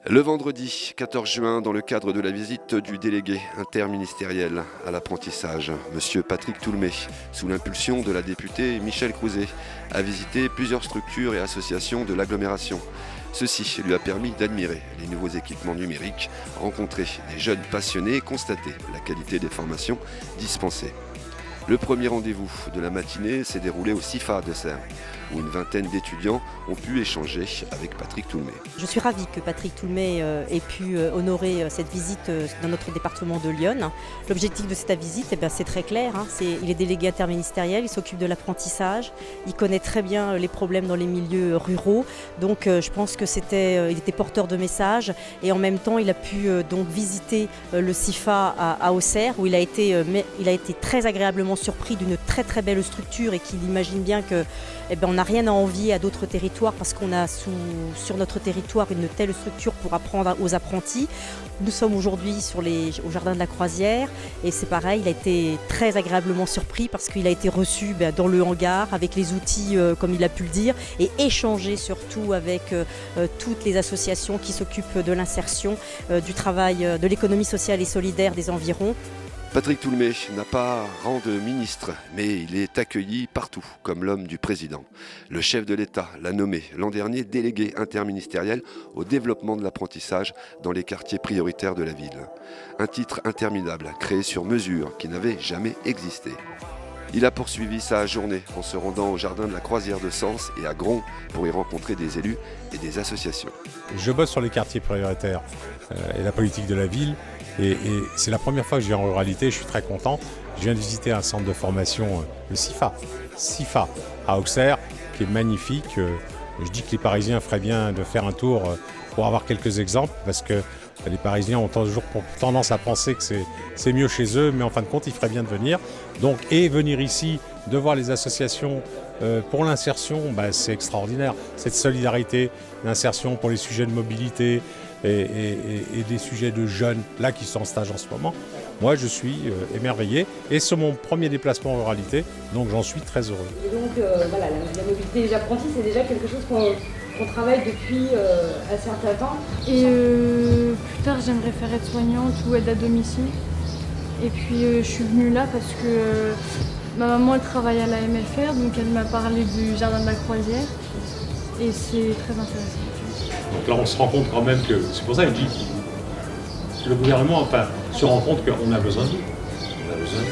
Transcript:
Le vendredi 14 juin, dans le cadre de la visite du délégué interministériel à l'apprentissage, M. Patrick Toulmé, sous l'impulsion de la députée Michèle Crouzet, a visité plusieurs structures et associations de l'agglomération. Ceci lui a permis d'admirer les nouveaux équipements numériques, rencontrer des jeunes passionnés et constater la qualité des formations dispensées. Le premier rendez-vous de la matinée s'est déroulé au CIFA de Serres, où une vingtaine d'étudiants ont pu échanger avec Patrick Toulmé. Je suis ravie que Patrick Toulmé ait pu honorer cette visite dans notre département de Lyon. L'objectif de cette visite, c'est très clair. Il est délégué interministériel, il s'occupe de l'apprentissage, il connaît très bien les problèmes dans les milieux ruraux. Donc je pense que il était porteur de messages et en même temps il a pu donc visiter le CIFA à Auxerre, où il a été très agréablement surpris d'une très très belle structure et qu'il imagine bien que on n'a rien à envier à d'autres territoires parce qu'on a sur notre territoire une telle structure pour apprendre aux apprentis. Nous sommes aujourd'hui au jardin de la Croisière et c'est pareil, il a été très agréablement surpris parce qu'il a été reçu dans le hangar avec les outils comme il a pu le dire et échangé surtout avec toutes les associations qui s'occupent de l'insertion, du travail, de l'économie sociale et solidaire des environs. Patrick Toulmé n'a pas rang de ministre, mais il est accueilli partout comme l'homme du président. Le chef de l'État l'a nommé l'an dernier délégué interministériel au développement de l'apprentissage dans les quartiers prioritaires de la ville. Un titre interminable, créé sur mesure, qui n'avait jamais existé. Il a poursuivi sa journée en se rendant au jardin de la Croisière de Sens et à Gron pour y rencontrer des élus et des associations. Je bosse sur les quartiers prioritaires et la politique de la ville. Et c'est la première fois que je viens en ruralité, je suis très content. Je viens de visiter un centre de formation, le CIFA à Auxerre, qui est magnifique. Je dis que les Parisiens feraient bien de faire un tour pour avoir quelques exemples, parce que les Parisiens ont toujours tendance à penser que c'est mieux chez eux, mais en fin de compte, ils feraient bien de venir. Donc, et venir ici, de voir les associations pour l'insertion, c'est extraordinaire. Cette solidarité, l'insertion pour les sujets de mobilité, et des sujets de jeunes là qui sont en stage en ce moment. Moi, je suis émerveillé et c'est mon premier déplacement en ruralité, donc j'en suis très heureux. Et donc, voilà, la mobilité des apprentis, c'est déjà quelque chose qu'on travaille depuis un certain temps. Et plus tard, j'aimerais faire aide-soignante ou aide à domicile. Et puis, je suis venue là parce que ma maman, elle travaille à la MFR, donc elle m'a parlé du jardin de la Croisière et c'est très intéressant. Donc là, on se rend compte quand même que, c'est pour ça qu'il dit que le gouvernement se rend compte qu'on a besoin de nous. On a besoin